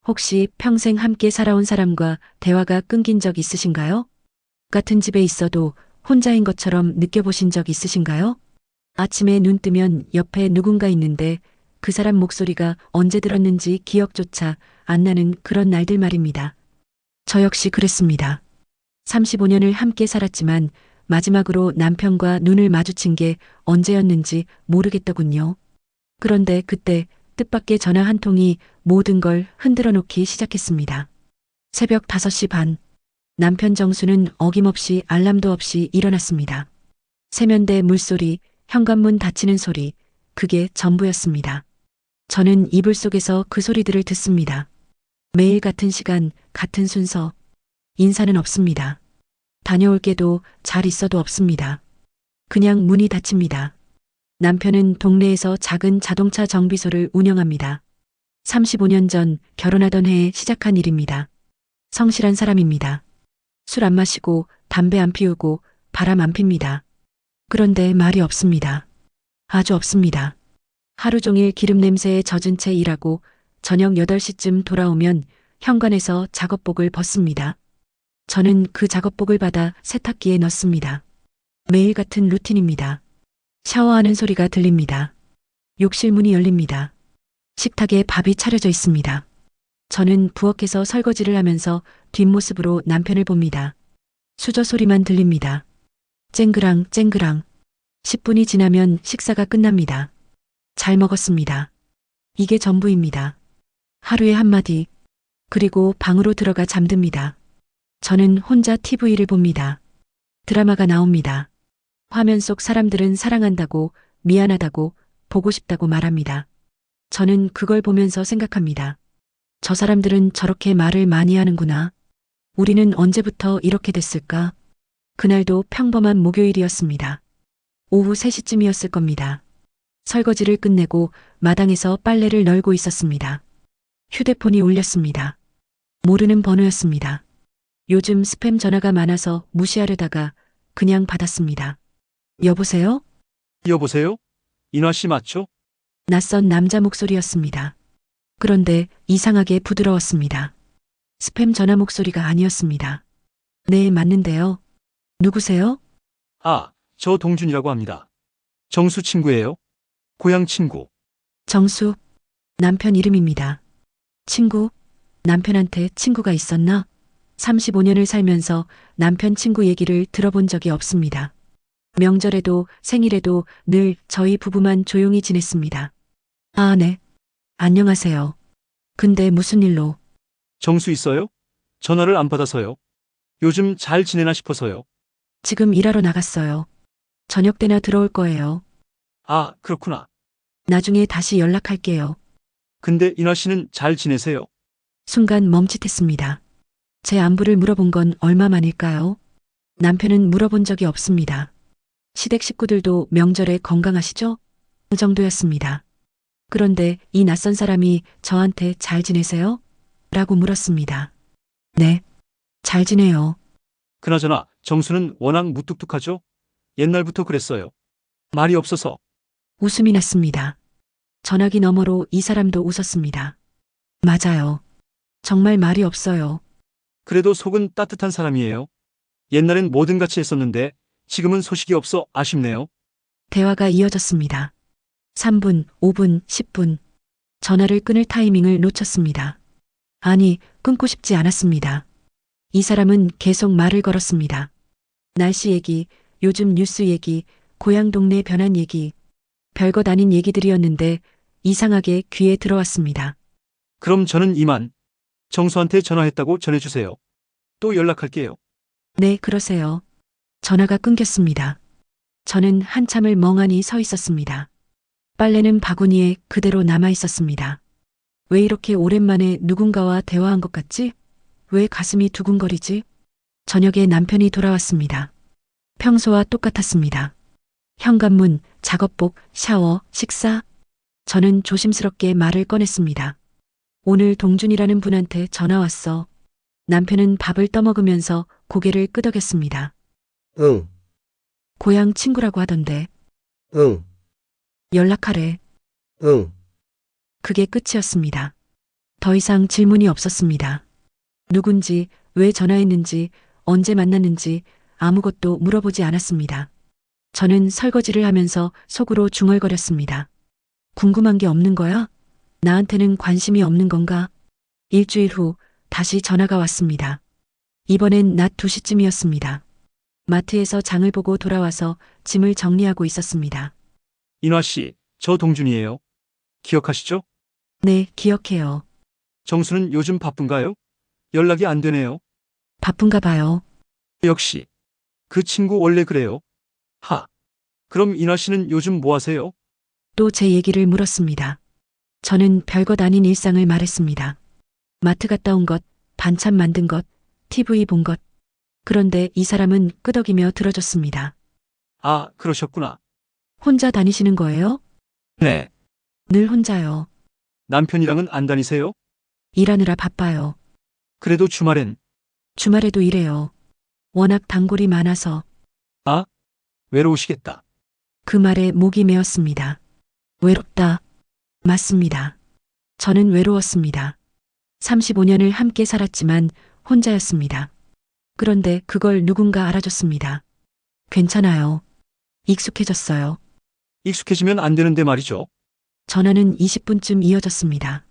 혹시 평생 함께 살아온 사람과 대화가 끊긴 적 있으신가요? 같은 집에 있어도 혼자인 것처럼 느껴보신 적 있으신가요? 아침에 눈 뜨면 옆에 누군가 있는데 그 사람 목소리가 언제 들었는지 기억조차 안 나는 그런 날들 말입니다. 저 역시 그랬습니다. 35년을 함께 살았지만 마지막으로 남편과 눈을 마주친 게 언제였는지 모르겠더군요. 그런데 그때 뜻밖의 전화 한 통이 모든 걸 흔들어 놓기 시작했습니다. 새벽 5시 반, 남편 정수는 어김없이 알람도 없이 일어났습니다. 세면대 물소리, 현관문 닫히는 소리, 그게 전부였습니다. 저는 이불 속에서 그 소리들을 듣습니다. 매일 같은 시간, 같은 순서, 인사는 없습니다. 다녀올게도 잘 있어도 없습니다. 그냥 문이 닫힙니다. 남편은 동네에서 작은 자동차 정비소를 운영합니다. 35년 전 결혼하던 해에 시작한 일입니다. 성실한 사람입니다. 술 안 마시고 담배 안 피우고 바람 안 핍니다. 그런데 말이 없습니다. 아주 없습니다. 하루 종일 기름 냄새에 젖은 채 일하고 저녁 8시쯤 돌아오면 현관에서 작업복을 벗습니다. 저는 그 작업복을 받아 세탁기에 넣습니다. 매일 같은 루틴입니다. 샤워하는 소리가 들립니다. 욕실 문이 열립니다. 식탁에 밥이 차려져 있습니다. 저는 부엌에서 설거지를 하면서 뒷모습으로 남편을 봅니다. 수저 소리만 들립니다. 쨍그랑 쨍그랑. 10분이 지나면 식사가 끝납니다. 잘 먹었습니다. 이게 전부입니다. 하루에 한마디. 그리고 방으로 들어가 잠듭니다. 저는 혼자 TV를 봅니다. 드라마가 나옵니다. 화면 속 사람들은 사랑한다고, 미안하다고, 보고 싶다고 말합니다. 저는 그걸 보면서 생각합니다. 저 사람들은 저렇게 말을 많이 하는구나. 우리는 언제부터 이렇게 됐을까? 그날도 평범한 목요일이었습니다. 오후 3시쯤이었을 겁니다. 설거지를 끝내고 마당에서 빨래를 널고 있었습니다. 휴대폰이 울렸습니다. 모르는 번호였습니다. 요즘 스팸 전화가 많아서 무시하려다가 그냥 받았습니다. 여보세요? 여보세요? 인화 씨 맞죠? 낯선 남자 목소리였습니다. 그런데 이상하게 부드러웠습니다. 스팸 전화 목소리가 아니었습니다. 네, 맞는데요. 누구세요? 아, 저 동준이라고 합니다. 정수 친구예요. 고향 친구. 정수. 남편 이름입니다. 친구? 남편한테 친구가 있었나? 35년을 살면서 남편 친구 얘기를 들어본 적이 없습니다. 명절에도 생일에도 늘 저희 부부만 조용히 지냈습니다. 아, 네. 안녕하세요. 근데 무슨 일로? 정수 있어요? 전화를 안 받아서요. 요즘 잘 지내나 싶어서요. 지금 일하러 나갔어요. 저녁 때나 들어올 거예요. 아, 그렇구나. 나중에 다시 연락할게요. 근데 인화 씨는 잘 지내세요? 순간 멈칫했습니다. 제 안부를 물어본 건 얼마 만일까요? 남편은 물어본 적이 없습니다. 시댁 식구들도 명절에 건강하시죠? 그 정도였습니다. 그런데 이 낯선 사람이 저한테 잘 지내세요? 라고 물었습니다. 네, 잘 지내요. 그나저나 정수는 워낙 무뚝뚝하죠? 옛날부터 그랬어요. 말이 없어서. 웃음이 났습니다. 전화기 너머로 이 사람도 웃었습니다. 맞아요. 정말 말이 없어요. 그래도 속은 따뜻한 사람이에요. 옛날엔 뭐든 같이 했었는데 지금은 소식이 없어 아쉽네요. 대화가 이어졌습니다. 3분, 5분, 10분. 전화를 끊을 타이밍을 놓쳤습니다. 아니, 끊고 싶지 않았습니다. 이 사람은 계속 말을 걸었습니다. 날씨 얘기, 요즘 뉴스 얘기, 고향 동네 변한 얘기, 별것 아닌 얘기들이었는데 이상하게 귀에 들어왔습니다. 그럼 저는 이만. 정수한테 전화했다고 전해주세요. 또 연락할게요. 네, 그러세요. 전화가 끊겼습니다. 저는 한참을 멍하니 서 있었습니다. 빨래는 바구니에 그대로 남아 있었습니다. 왜 이렇게 오랜만에 누군가와 대화한 것 같지? 왜 가슴이 두근거리지? 저녁에 남편이 돌아왔습니다. 평소와 똑같았습니다. 현관문, 작업복, 샤워, 식사. 저는 조심스럽게 말을 꺼냈습니다. 오늘 동준이라는 분한테 전화 왔어. 남편은 밥을 떠먹으면서 고개를 끄덕였습니다. 응, 고향 친구라고 하던데 응, 연락하래. 응. 그게 끝이었습니다. 더 이상 질문이 없었습니다. 누군지, 왜 전화했는지, 언제 만났는지 아무것도 물어보지 않았습니다. 저는 설거지를 하면서 속으로 중얼거렸습니다. 궁금한 게 없는 거야? 나한테는 관심이 없는 건가? 일주일 후 다시 전화가 왔습니다. 이번엔 낮 2시쯤이었습니다. 마트에서 장을 보고 돌아와서 짐을 정리하고 있었습니다. 인화 씨, 저 동준이에요. 기억하시죠? 네, 기억해요. 정수는 요즘 바쁜가요? 연락이 안 되네요. 바쁜가 봐요. 역시. 그 친구 원래 그래요. 하. 그럼 인화 씨는 요즘 뭐 하세요? 또 제 얘기를 물었습니다. 저는 별것 아닌 일상을 말했습니다. 마트 갔다 온 것, 반찬 만든 것, TV 본 것. 그런데 이 사람은 끄덕이며 들어줬습니다. 아, 그러셨구나. 혼자 다니시는 거예요? 네. 늘 혼자요. 남편이랑은 안 다니세요? 일하느라 바빠요. 그래도 주말엔. 주말에도 일해요. 워낙 단골이 많아서 아, 외로우시겠다. 그 말에 목이 메었습니다. 외롭다. 맞습니다. 저는 외로웠습니다. 35년을 함께 살았지만 혼자였습니다. 그런데 그걸 누군가 알아줬습니다. 괜찮아요. 익숙해졌어요. 익숙해지면 안 되는데 말이죠. 전화는 20분쯤 이어졌습니다.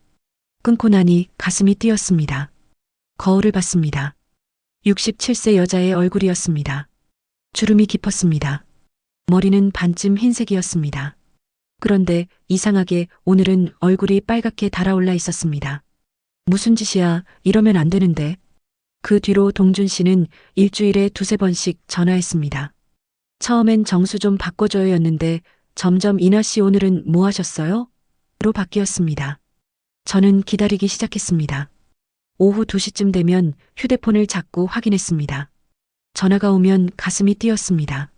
끊고 나니 가슴이 뛰었습니다. 거울을 봤습니다. 67세 여자의 얼굴이었습니다. 주름이 깊었습니다. 머리는 반쯤 흰색이었습니다. 그런데 이상하게 오늘은 얼굴이 빨갛게 달아올라 있었습니다. 무슨 짓이야, 이러면 안 되는데. 그 뒤로 동준 씨는 일주일에 2~3번씩 전화했습니다. 처음엔 정수 좀 바꿔줘요였는데 점점 인화 씨 오늘은 뭐 하셨어요? 로 바뀌었습니다. 저는 기다리기 시작했습니다. 오후 2시쯤 되면 휴대폰을 자꾸 확인했습니다. 전화가 오면 가슴이 뛰었습니다.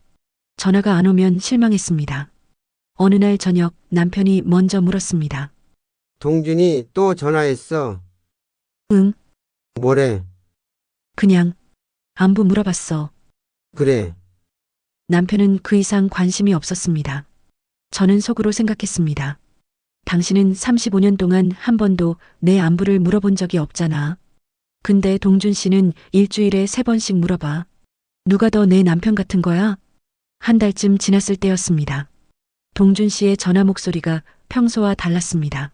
전화가 안 오면 실망했습니다. 어느 날 저녁 남편이 먼저 물었습니다. 동준이 또 전화했어. 응, 뭐래? 그냥 안부 물어봤어. 그래. 남편은 그 이상 관심이 없었습니다. 저는 속으로 생각했습니다. 당신은 35년 동안 한 번도 내 안부를 물어본 적이 없잖아. 근데 동준 씨는 일주일에 3번씩 물어봐. 누가 더 내 남편 같은 거야? 한 달쯤 지났을 때였습니다. 동준 씨의 전화 목소리가 평소와 달랐습니다.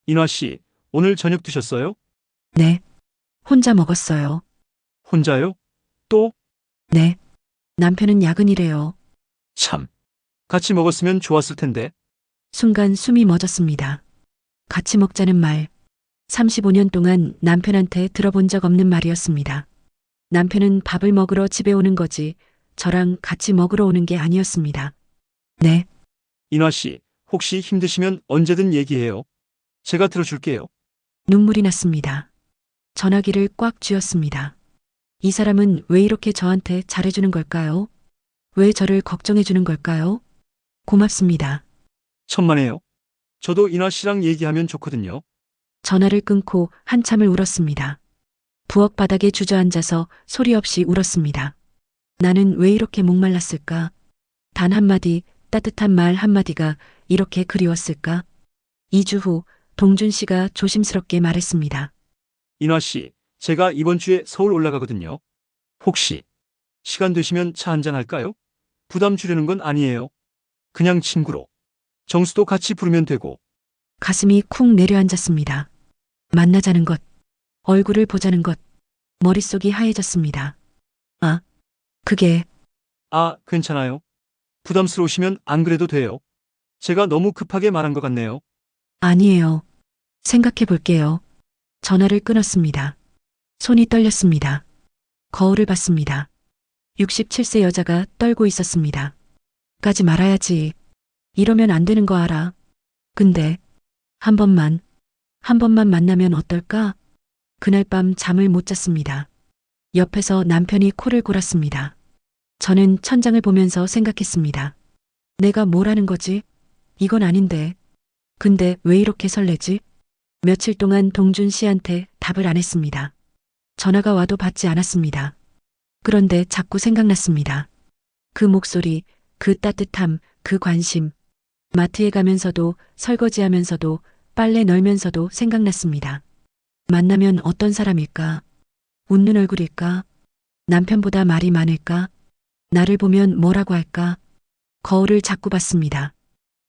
인화 씨, 오늘 저녁 드셨어요? 네. 혼자 먹었어요. 혼자요? 또? 네. 남편은 야근이래요. 참. 같이 먹었으면 좋았을 텐데. 순간 숨이 멎었습니다. 같이 먹자는 말. 35년 동안 남편한테 들어본 적 없는 말이었습니다. 남편은 밥을 먹으러 집에 오는 거지 저랑 같이 먹으러 오는 게 아니었습니다. 네. 인화 씨, 혹시 힘드시면 언제든 얘기해요. 제가 들어줄게요. 눈물이 났습니다. 전화기를 꽉 쥐었습니다. 이 사람은 왜 이렇게 저한테 잘해주는 걸까요? 왜 저를 걱정해주는 걸까요? 고맙습니다. 천만에요. 저도 인화 씨랑 얘기하면 좋거든요. 전화를 끊고 한참을 울었습니다. 부엌 바닥에 주저앉아서 소리 없이 울었습니다. 나는 왜 이렇게 목말랐을까? 단 한마디, 따뜻한 말 한마디가 이렇게 그리웠을까? 2주 후 동준 씨가 조심스럽게 말했습니다. 인화 씨, 제가 이번 주에 서울 올라가거든요. 혹시 시간 되시면 차 한잔 할까요? 부담 주려는 건 아니에요. 그냥 친구로. 정수도 같이 부르면 되고. 가슴이 쿵 내려앉았습니다. 만나자는 것, 얼굴을 보자는 것, 머릿속이 하얘졌습니다. 아, 그게 아, 괜찮아요. 부담스러우시면 안 그래도 돼요. 제가 너무 급하게 말한 것 같네요. 아니에요. 생각해 볼게요. 전화를 끊었습니다. 손이 떨렸습니다. 거울을 봤습니다. 67세 여자가 떨고 있었습니다. 까지 말아야지. 이러면 안 되는 거 알아. 근데 한 번만 만나면 어떨까? 그날 밤 잠을 못 잤습니다. 옆에서 남편이 코를 골았습니다. 저는 천장을 보면서 생각했습니다. 내가 뭘 하는 거지? 이건 아닌데. 근데 왜 이렇게 설레지? 며칠 동안 동준 씨한테 답을 안 했습니다. 전화가 와도 받지 않았습니다. 그런데 자꾸 생각났습니다. 그 목소리, 그 따뜻함, 그 관심. 마트에 가면서도 설거지하면서도 빨래 널면서도 생각났습니다. 만나면 어떤 사람일까? 웃는 얼굴일까? 남편보다 말이 많을까? 나를 보면 뭐라고 할까? 거울을 자꾸 봤습니다.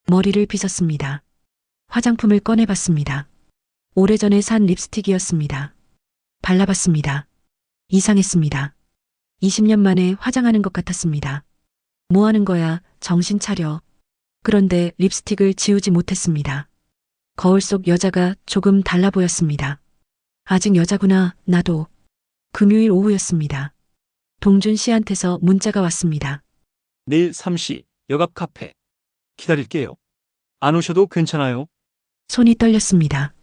머리를 빗었습니다. 화장품을 꺼내봤습니다. 오래전에 산 립스틱이었습니다. 발라봤습니다. 이상했습니다. 20년 만에 화장하는 것 같았습니다. 뭐 하는 거야? 정신 차려. 그런데 립스틱을 지우지 못했습니다. 거울 속 여자가 조금 달라 보였습니다. 아직 여자구나, 나도. 금요일 오후였습니다. 동준 씨한테서 문자가 왔습니다. 내일 3시 역 앞 카페. 기다릴게요. 안 오셔도 괜찮아요. 손이 떨렸습니다.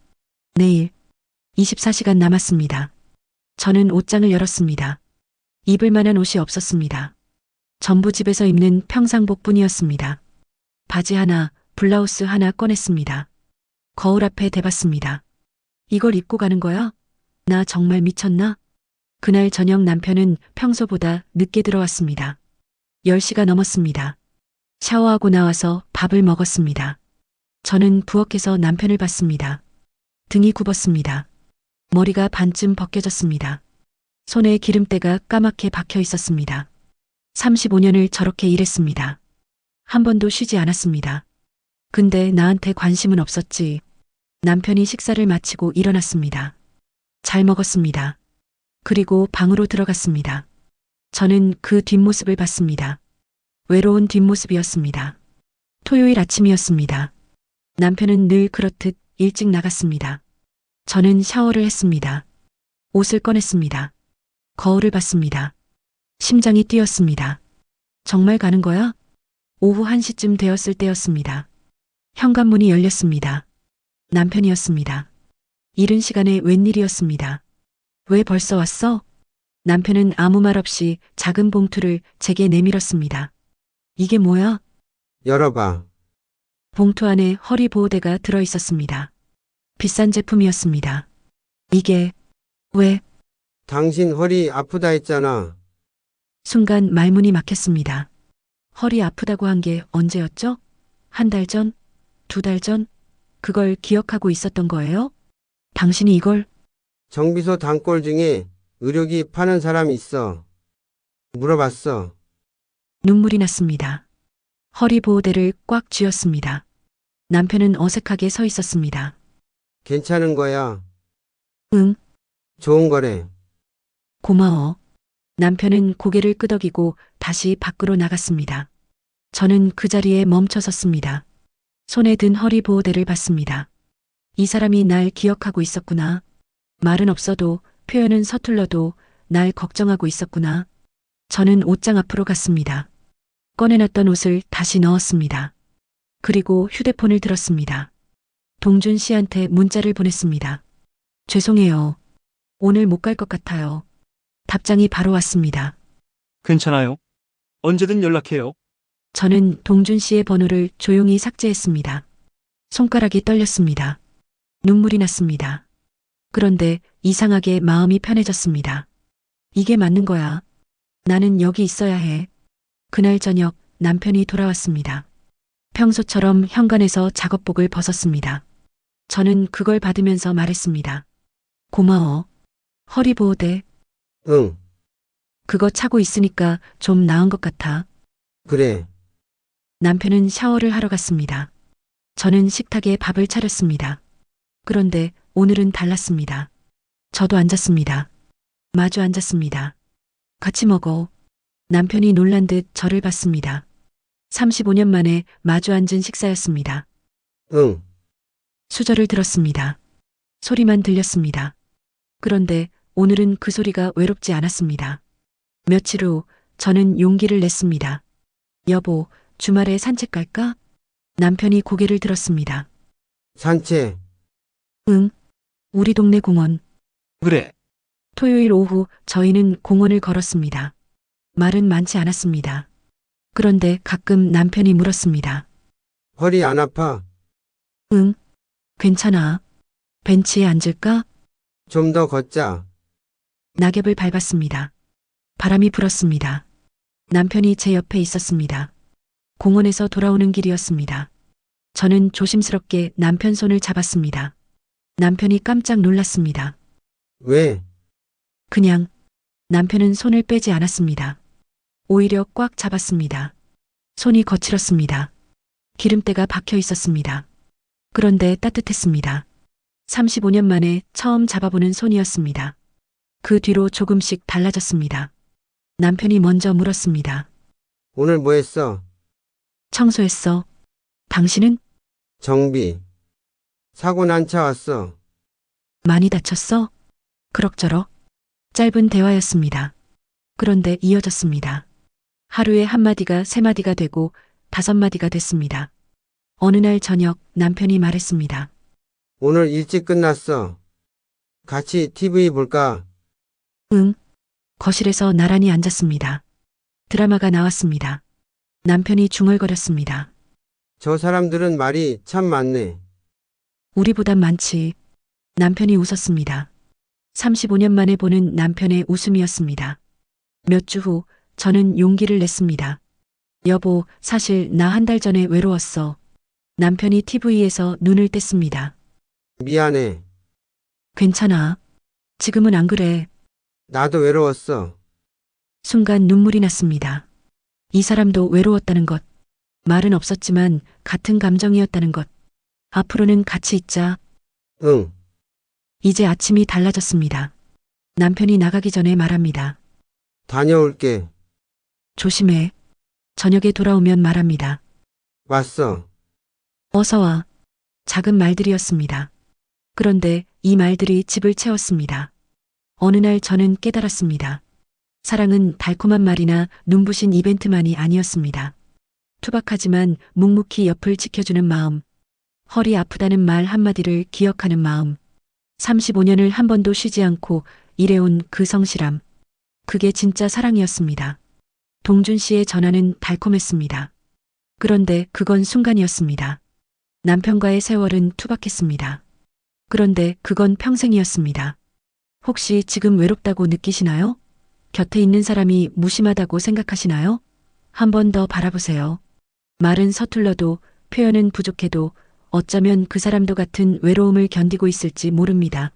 내일 24시간 남았습니다. 저는 옷장을 열었습니다. 입을 만한 옷이 없었습니다. 전부 집에서 입는 평상복뿐이었습니다. 바지 하나, 블라우스 하나 꺼냈습니다. 거울 앞에 대봤습니다. 이걸 입고 가는 거야? 나 정말 미쳤나? 그날 저녁 남편은 평소보다 늦게 들어왔습니다. 10시가 넘었습니다. 샤워하고 나와서 밥을 먹었습니다. 저는 부엌에서 남편을 봤습니다. 등이 굽었습니다. 머리가 반쯤 벗겨졌습니다. 손에 기름때가 까맣게 박혀 있었습니다. 35년을 저렇게 일했습니다. 한 번도 쉬지 않았습니다. 근데 나한테 관심은 없었지. 남편이 식사를 마치고 일어났습니다. 잘 먹었습니다. 그리고 방으로 들어갔습니다. 저는 그 뒷모습을 봤습니다. 외로운 뒷모습이었습니다. 토요일 아침이었습니다. 남편은 늘 그렇듯 일찍 나갔습니다. 저는 샤워를 했습니다. 옷을 꺼냈습니다. 거울을 봤습니다. 심장이 뛰었습니다. 정말 가는 거야? 오후 1시쯤 되었을 때였습니다. 현관문이 열렸습니다. 남편이었습니다. 이른 시간에 웬일이었습니다. 왜 벌써 왔어? 남편은 아무 말 없이 작은 봉투를 제게 내밀었습니다. 이게 뭐야? 열어봐. 봉투 안에 허리 보호대가 들어 있었습니다. 비싼 제품이었습니다. 이게 왜? 당신 허리 아프다 했잖아. 순간 말문이 막혔습니다. 허리 아프다고 한 게 언제였죠? 한 달 전? 2달 전? 그걸 기억하고 있었던 거예요? 당신이 이걸? 정비소 단골 중에 의료기 파는 사람 있어. 물어봤어. 눈물이 났습니다. 허리 보호대를 꽉 쥐었습니다. 남편은 어색하게 서 있었습니다. 괜찮은 거야. 응, 좋은 거래. 고마워. 남편은 고개를 끄덕이고 다시 밖으로 나갔습니다. 저는 그 자리에 멈춰 섰습니다. 손에 든 허리 보호대를 봤습니다. 이 사람이 날 기억하고 있었구나. 말은 없어도 표현은 서툴러도 날 걱정하고 있었구나. 저는 옷장 앞으로 갔습니다. 꺼내놨던 옷을 다시 넣었습니다. 그리고 휴대폰을 들었습니다. 동준 씨한테 문자를 보냈습니다. 죄송해요. 오늘 못 갈 것 같아요. 답장이 바로 왔습니다. 괜찮아요. 언제든 연락해요. 저는 동준 씨의 번호를 조용히 삭제했습니다. 손가락이 떨렸습니다. 눈물이 났습니다. 그런데 이상하게 마음이 편해졌습니다. 이게 맞는 거야. 나는 여기 있어야 해. 그날 저녁 남편이 돌아왔습니다. 평소처럼 현관에서 작업복을 벗었습니다. 저는 그걸 받으면서 말했습니다. 고마워. 허리 보호대. 응, 그거 차고 있으니까 좀 나은 것 같아. 그래. 남편은 샤워를 하러 갔습니다. 저는 식탁에 밥을 차렸습니다. 그런데 오늘은 달랐습니다. 저도 앉았습니다. 마주 앉았습니다. 같이 먹어. 남편이 놀란 듯 저를 봤습니다. 35년 만에 마주 앉은 식사였습니다. 응, 수저를 들었습니다. 소리만 들렸습니다. 그런데 오늘은 그 소리가 외롭지 않았습니다. 며칠 후 저는 용기를 냈습니다. 여보, 주말에 산책 갈까? 남편이 고개를 들었습니다. 산책. 응, 우리 동네 공원. 그래. 토요일 오후 저희는 공원을 걸었습니다. 말은 많지 않았습니다. 그런데 가끔 남편이 물었습니다. 허리 안 아파? 응, 괜찮아. 벤치에 앉을까? 좀 더 걷자. 낙엽을 밟았습니다. 바람이 불었습니다. 남편이 제 옆에 있었습니다. 공원에서 돌아오는 길이었습니다. 저는 조심스럽게 남편 손을 잡았습니다. 남편이 깜짝 놀랐습니다. 왜? 그냥 남편은 손을 빼지 않았습니다. 오히려 꽉 잡았습니다. 손이 거칠었습니다. 기름때가 박혀 있었습니다. 그런데 따뜻했습니다. 35년 만에 처음 잡아보는 손이었습니다. 그 뒤로 조금씩 달라졌습니다. 남편이 먼저 물었습니다. 오늘 뭐 했어? 청소했어. 당신은? 정비. 사고 난 차 왔어. 많이 다쳤어? 그럭저럭. 짧은 대화였습니다. 그런데 이어졌습니다. 하루에 한마디가 세마디가 되고 5마디가 됐습니다. 어느 날 저녁 남편이 말했습니다. 오늘 일찍 끝났어. 같이 TV 볼까? 응. 거실에서 나란히 앉았습니다. 드라마가 나왔습니다. 남편이 중얼거렸습니다. 저 사람들은 말이 참 많네. 우리보단 많지. 남편이 웃었습니다. 35년 만에 보는 남편의 웃음이었습니다. 몇 주 후 저는 용기를 냈습니다. 여보, 사실 나 한 달 전에 외로웠어. 남편이 TV에서 눈을 뗐습니다. 미안해. 괜찮아. 지금은 안 그래. 나도 외로웠어. 순간 눈물이 났습니다. 이 사람도 외로웠다는 것. 말은 없었지만 같은 감정이었다는 것. 앞으로는 같이 있자. 응. 이제 아침이 달라졌습니다. 남편이 나가기 전에 말합니다. 다녀올게. 조심해. 저녁에 돌아오면 말합니다. 왔어. 어서 와. 작은 말들이었습니다. 그런데 이 말들이 집을 채웠습니다. 어느 날 저는 깨달았습니다. 사랑은 달콤한 말이나 눈부신 이벤트만이 아니었습니다. 투박하지만 묵묵히 옆을 지켜주는 마음. 허리 아프다는 말 한마디를 기억하는 마음. 35년을 한 번도 쉬지 않고 일해온 그 성실함. 그게 진짜 사랑이었습니다. 동준 씨의 전화는 달콤했습니다. 그런데 그건 순간이었습니다. 남편과의 세월은 투박했습니다. 그런데 그건 평생이었습니다. 혹시 지금 외롭다고 느끼시나요? 곁에 있는 사람이 무심하다고 생각하시나요? 한 번 더 바라보세요. 말은 서툴러도 표현은 부족해도 어쩌면 그 사람도 같은 외로움을 견디고 있을지 모릅니다.